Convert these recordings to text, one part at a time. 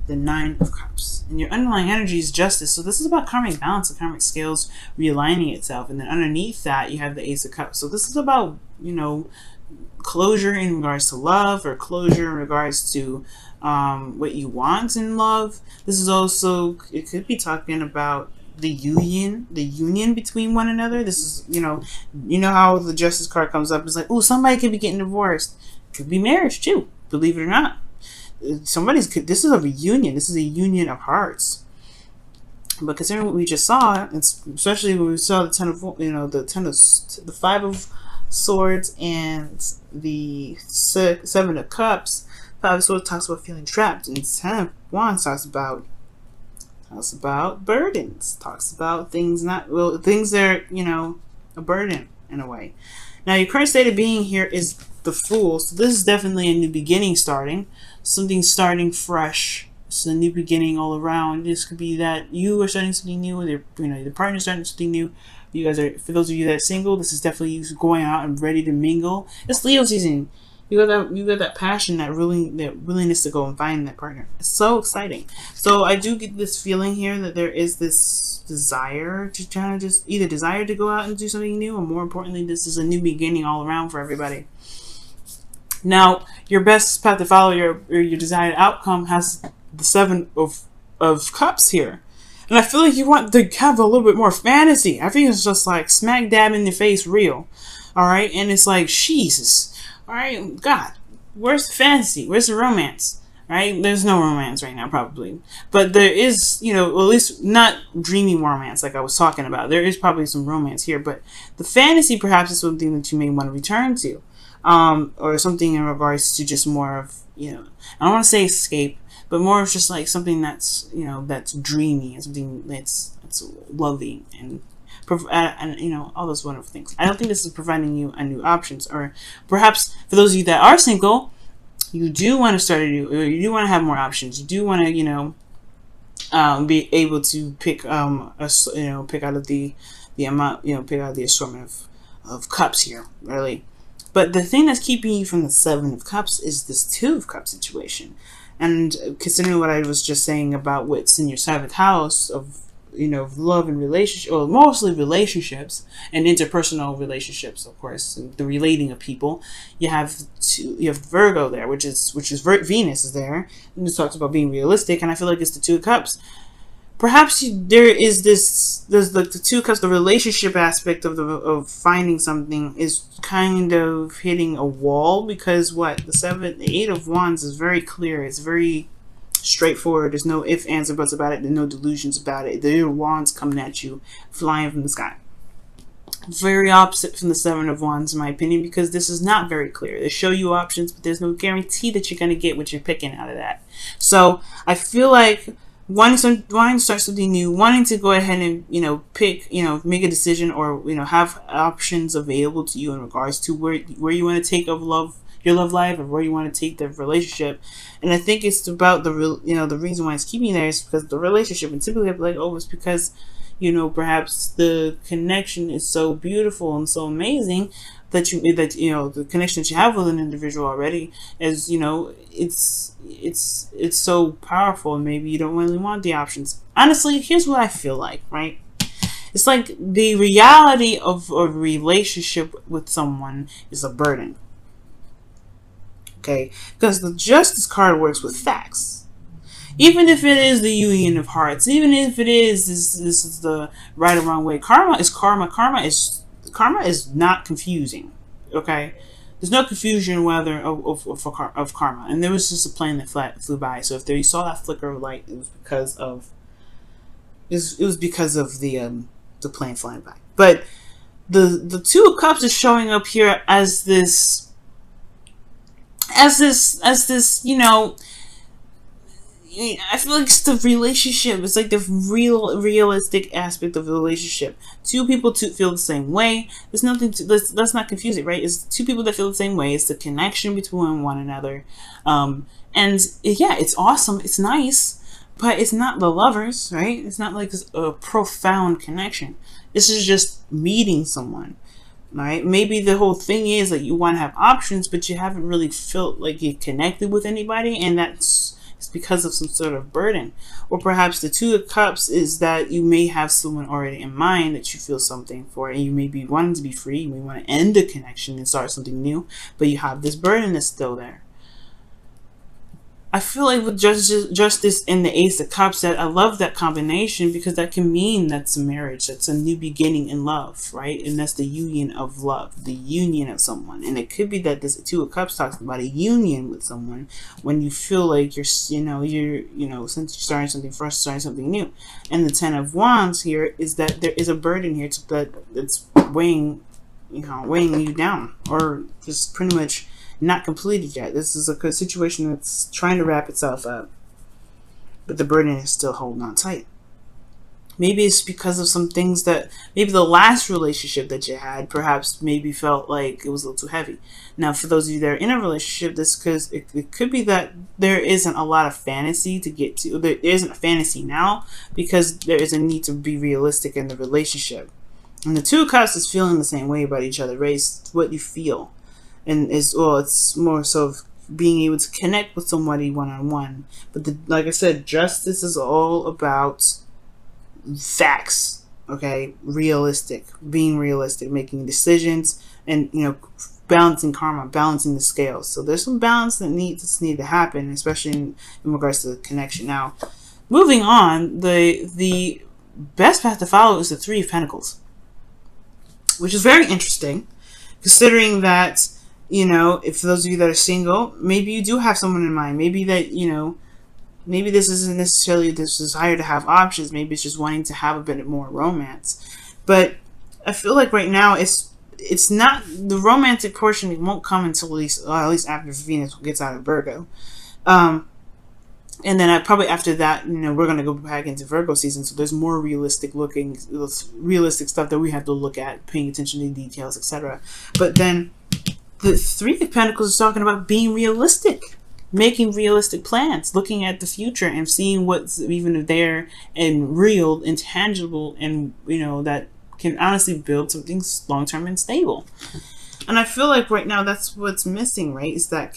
the Nine of Cups. And your underlying energy is justice. So this is about karmic balance, the karmic scales realigning itself. And then underneath that, you have the Ace of Cups. So this is about, you know, closure in regards to love, or closure in regards to what you want in love. This is also, it could be talking about the union between one another. This is, you know how the Justice card comes up. It's like, oh, somebody could be getting divorced. Could be marriage too, believe it or not. This is a reunion. This is a union of hearts. But considering what we just saw, especially when we saw the the Five of Swords and the Seven of Cups. Five of Swords talks about feeling trapped, and Ten of Wands talks about burdens. Talks about things that are, you know, a burden in a way. Now, your current state of being here is the Fool. So this is definitely a new beginning starting. Something starting fresh. It's a new beginning all around. This could be that you are starting something new, or your partner's starting something new. You guys are, for those of you that are single, this is definitely you going out and ready to mingle. It's Leo season. You got that passion, that willingness to go and find that partner. It's so exciting. So I do get this feeling here that there is this desire to kind of just either desire to go out and do something new, or more importantly, this is a new beginning all around for everybody. Now, your best path to follow, your desired outcome, has the Seven of Cups here. And I feel like you want to have a little bit more fantasy. I think it's just like smack dab in the face real. Alright? And it's like, Jesus. Alright? God. Where's the fantasy? Where's the romance? Right? There's no romance right now, probably. But there is, you know, at least not dreamy romance like I was talking about. There is probably some romance here. But the fantasy perhaps is something that you may want to return to. Or something in regards to just more of, you know, I don't want to say escape, but more of just like something that's, you know, that's dreamy, and something that's loving, and you know, all those wonderful things. I don't think this is providing you a new options, or perhaps for those of you that are single, you do want to start a new, or you do want to have more options. You do want to, you know, be able to pick pick out of the amount, you know, pick out the assortment of cups here, really. But the thing that's keeping you from the Seven of Cups is this Two of Cups situation. And considering what I was just saying about what's in your 7th house of, you know, love and relationship, or mostly relationships and interpersonal relationships, of course, and the relating of people, you have Virgo there, which is Venus is there, and it talks about being realistic, and I feel like it's the Two of Cups. Perhaps there's like the Two of Cups, the relationship aspect of finding something is kind of hitting a wall, because the Eight of Wands is very clear. It's very straightforward. There's no ifs, ands, or buts about it. There's no delusions about it. The Eight of Wands coming at you, flying from the sky. Very opposite from the Seven of Wands, in my opinion, because this is not very clear. They show you options, but there's no guarantee that you're going to get what you're picking out of that. So I feel like wanting to start something new, wanting to go ahead and, you know, pick, you know, make a decision, or, you know, have options available to you in regards to where you want to take your love life, or where you want to take the relationship. And I think it's about the reason why it's keeping you there is because of the relationship. And typically I'd be like, oh, it's because, you know, perhaps the connection is so beautiful and so amazing that you know, the connection that you have with an individual already is, you know, it's so powerful, and maybe you don't really want the options. Honestly, here's what I feel like, right? It's like the reality of a relationship with someone is a burden. Okay? Because the Justice card works with facts. Even if it is the union of hearts, even if it is this is the right or wrong way, karma is karma. Karma is not confusing. Okay, there's no confusion whether of karma. And there was just a plane that flew by. So if you saw that flicker of light, it was because of the plane flying by. But the Two of Cups is showing up here as this, you know, I feel like it's the relationship. It's like the realistic aspect of the relationship. Two people feel the same way. There's nothing to, let's not confuse it, right? It's two people that feel the same way. It's the connection between one another. And yeah, it's awesome. It's nice, but it's not the lovers, right? It's not like a profound connection. This is just meeting someone, right? Maybe the whole thing is that you want to have options, but you haven't really felt like you connected with anybody, and that's, It's because of some sort of burden. Or perhaps the Two of Cups is that you may have someone already in mind that you feel something for, and you may be wanting to be free. You may want to end a connection and start something new, but you have this burden that's still there. I feel like with Justice and the Ace of Cups, that I love that combination, because that can mean that's a marriage, that's a new beginning in love, right? And that's the union of love, the union of someone. And it could be that this Two of Cups talks about a union with someone when you feel like you're since you're starting something fresh, starting something new. And the Ten of Wands here is that there is a burden here that's weighing you down, or just pretty much not completed yet. This is a situation that's trying to wrap itself up, but the burden is still holding on tight. Maybe it's because of some things that maybe the last relationship that you had perhaps maybe felt like it was a little too heavy. Now, for those of you that are in a relationship, it could be that there isn't a lot of fantasy to get to. There isn't a fantasy now because there is a need to be realistic in the relationship. And the Two of Cups is feeling the same way about each other, right? It's what you feel. And it's more so of being able to connect with somebody one-on-one. But like I said, Justice is all about facts, okay? Being realistic, making decisions, and balancing karma, balancing the scales. So there's some balance that needs to happen, especially in regards to the connection. Now, moving on, the best path to follow is the Three of Pentacles, which is very interesting, considering that, if those of you that are single, maybe you do have someone in mind. Maybe that, maybe this isn't necessarily this desire to have options. Maybe it's just wanting to have a bit more romance. But I feel like right now it's not the romantic portion. It won't come until at least after Venus gets out of Virgo. And then probably after that, we're going to go back into Virgo season. So there's more realistic stuff that we have to look at, paying attention to details, etc. But then the Three of Pentacles is talking about being realistic, making realistic plans, looking at the future and seeing what's even there and real and tangible, and that can honestly build something long-term and stable. And I feel like right now that's what's missing, right? Is that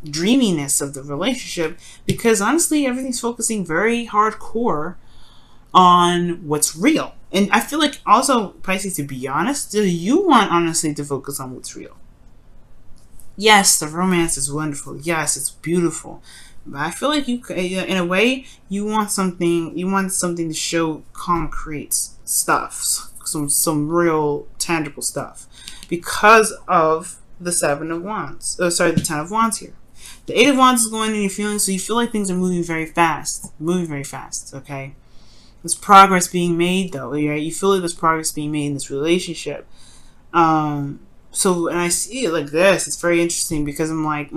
dreaminess of the relationship, because honestly everything's focusing very hardcore on what's real. And I feel like also, Pisces, to be honest, do you want honestly to focus on what's real? Yes, the romance is wonderful. Yes, it's beautiful. But I feel like in a way, you want something to show concrete stuff, some real tangible stuff, because of the Seven of Wands. The Ten of Wands here. The Eight of Wands is going in your feelings, so you feel like things are moving very fast, okay? There's progress being made, though, right? You feel like there's progress being made in this relationship. So, and I see it like this. It's very interesting, because I'm like,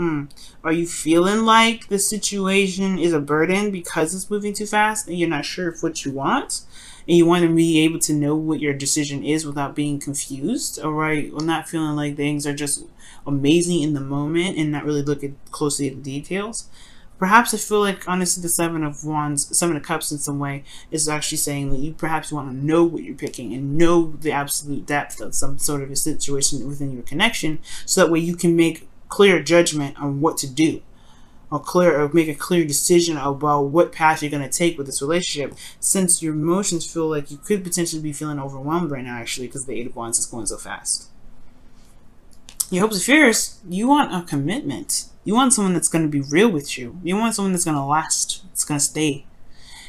are you feeling like the situation is a burden because it's moving too fast and you're not sure of what you want? And you want to be able to know what your decision is without being confused, all right? Or not feeling like things are just amazing in the moment and not really looking closely at the details. Perhaps I feel like, honestly, the Seven of Cups in some way is actually saying that you perhaps want to know what you're picking and know the absolute depth of some sort of a situation within your connection, so that way you can make clear judgment on what to do, or make a clear decision about what path you're going to take with this relationship, since your emotions feel like you could potentially be feeling overwhelmed right now, actually, because the Eight of Wands is going so fast. Your hopes and fears, you want a commitment. You want someone that's going to be real with you. You want someone that's going to last. It's going to stay.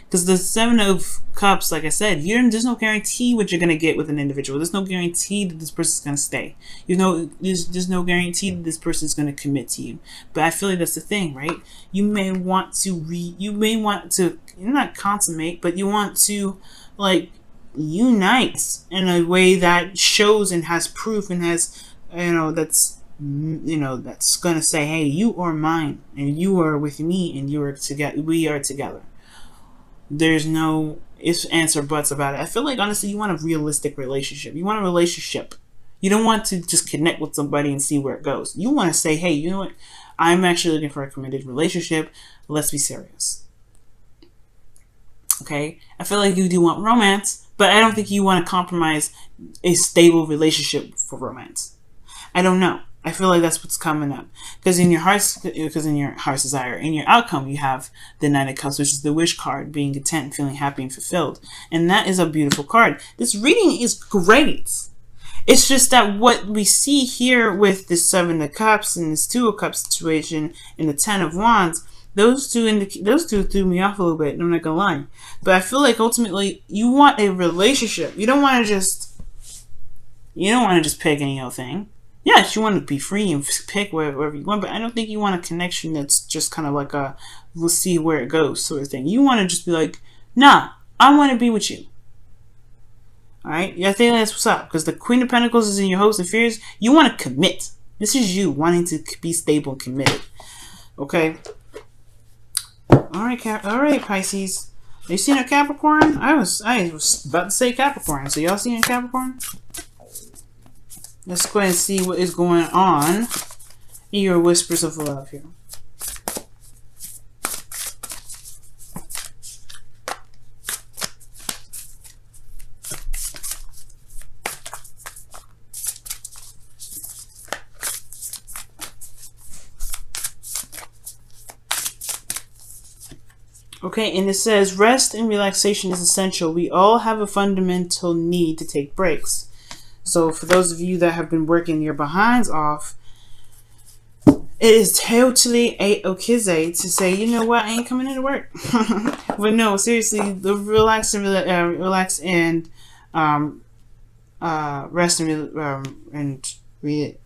Because the Seven of Cups, like I said, there's no guarantee what you're going to get with an individual. There's no guarantee that this person's going to stay. There's no guarantee that this person's going to commit to you. But I feel like that's the thing, right? You may want to not consummate, but you want to, like, unite in a way that shows and has proof and has, that's going to say, hey, you are mine and you are with me and we are together. There's no ifs, ands, or buts about it. I feel like, honestly, you want a realistic relationship. You want a relationship. You don't want to just connect with somebody and see where it goes. You want to say, hey, you know what? I'm actually looking for a committed relationship. Let's be serious. Okay? I feel like you do want romance, but I don't think you want to compromise a stable relationship for romance. I don't know. I feel like that's what's coming up. Because in your heart's desire, in your outcome, you have the Knight of Cups, which is the wish card, being content, feeling happy and fulfilled. And that is a beautiful card. This reading is great. It's just that what we see here with the Seven of Cups and this Two of Cups situation and the Ten of Wands, those two threw me off a little bit. I'm not gonna lie, but I feel like ultimately you want a relationship. You don't want to just pick any old thing. Yes, you want to be free and pick wherever you want, but I don't think you want a connection that's just kind of like a we'll see where it goes sort of thing. You want to just be like, nah, I want to be with you. Alright? Yeah, I think that's what's up. Because the Queen of Pentacles is in your hopes and fears. You want to commit. This is you wanting to be stable and committed. Okay? Alright, Pisces. Are you seeing a Capricorn? I was about to say Capricorn. So y'all seeing a Capricorn? Let's go ahead and see what is going on in your whispers of love here. Okay, and it says, rest and relaxation is essential. We all have a fundamental need to take breaks. So for those of you that have been working your behinds off, it is totally okay to say, you know what, I ain't coming into work. But no, seriously, the relax and rest and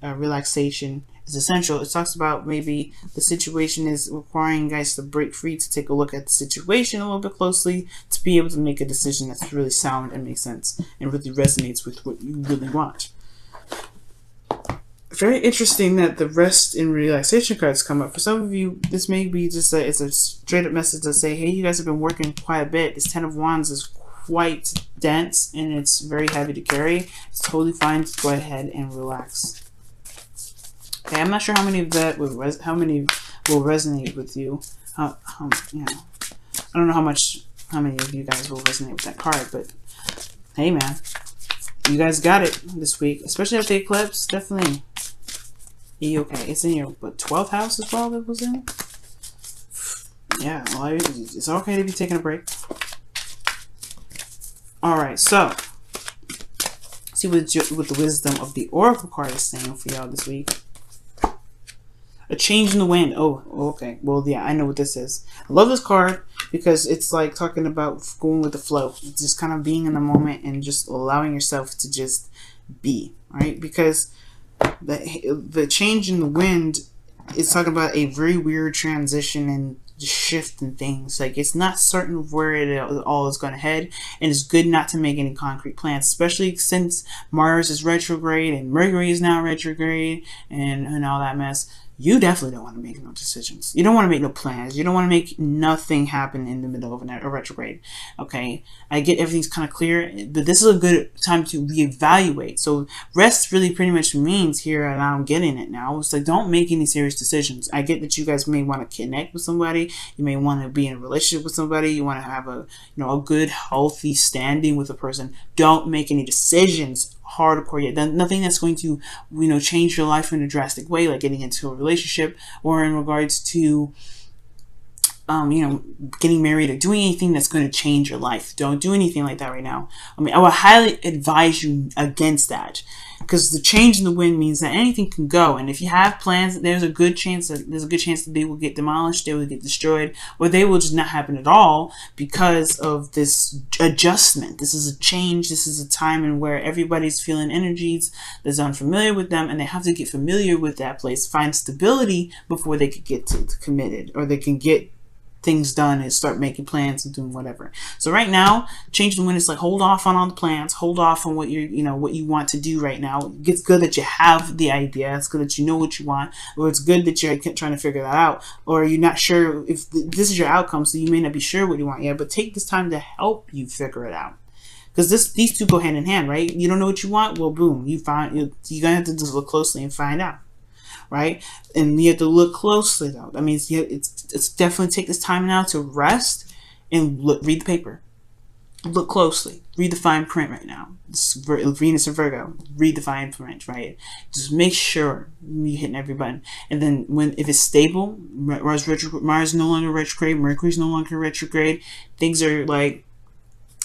relaxation is essential. It talks about maybe the situation is requiring you guys to break free, to take a look at the situation a little bit closely, to be able to make a decision that's really sound and makes sense and really resonates with what you really want. Very interesting that the rest and relaxation cards come up. For some of you, this may be just it's a straight up message to say, hey, you guys have been working quite a bit. This Ten of Wands is quite dense and it's very heavy to carry. It's totally fine to go ahead and relax. Okay, I'm not sure how many of that will resonate with you. You know, I don't know how many of you guys will resonate with that card, but hey, man, you guys got it this week, especially after the eclipse. Definitely, okay. It's in your 12th house as well. That was in. Yeah, well, it's okay to be taking a break. All right, so see what the wisdom of the Oracle card is saying for y'all this week. A change in the wind. Oh, okay. Well, yeah, I know what this is. I love this card because it's like talking about going with the flow. It's just kind of being in the moment and just allowing yourself to just be, right? Because the change in the wind is talking about a very weird transition and shift in things. Like, it's not certain where it all is going to head, and it's good not to make any concrete plans, especially since Mars is retrograde and Mercury is now retrograde and all that mess. You definitely don't want to make no decisions. You don't want to make no plans. You don't want to make nothing happen in the middle of a retrograde. Okay, I get everything's kind of clear, but this is a good time to reevaluate. So rest really pretty much means here, and I'm getting it now. It's like, don't make any serious decisions. I get that you guys may want to connect with somebody. You may want to be in a relationship with somebody. You want to have a good, healthy standing with a person. Don't make any decisions hardcore yet. Nothing that's going to change your life in a drastic way, like getting into a relationship or in regards to getting married or doing anything that's going to change your life. Don't do anything like that right now. I mean, I would highly advise you against that, because the change in the wind means that anything can go. And if you have plans, there's a good chance that they will get demolished, they will get destroyed, or they will just not happen at all because of this adjustment. This is a change. This is a time in where everybody's feeling energies that's unfamiliar with them, and they have to get familiar with that place, find stability before they could get to committed, or they can get things done and start making plans and doing whatever. So right now, change the wind is like, hold off on all the plans, hold off on what what you want to do right now. It's good that you have the idea. It's good that you know what you want, or it's good that you're trying to figure that out, or you're not sure if this is your outcome, so you may not be sure what you want yet, but take this time to help you figure it out. Because these two go hand in hand, right? You don't know what you want, well, boom, you're gonna have to just look closely and find out. Right? And you have to look closely though. That means it's definitely take this time now to rest and read the paper. look closely. Read the fine print right now. This Venus and Virgo. Read the fine print, right? Just make sure you're hitting every button. And then if it's stable, Mars no longer retrograde, Mercury's no longer retrograde, things are like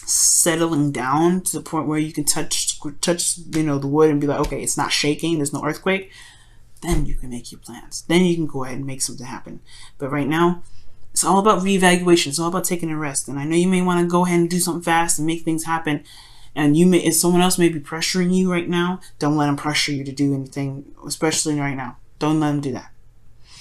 settling down to the point where you can touch the wood and be like, okay, it's not shaking, there's no earthquake. Then you can make your plans. Then you can go ahead and make something happen. But right now, it's all about reevaluation. It's all about taking a rest. And I know you may want to go ahead and do something fast and make things happen. And if someone else may be pressuring you right now, don't let them pressure you to do anything, especially right now. Don't let them do that.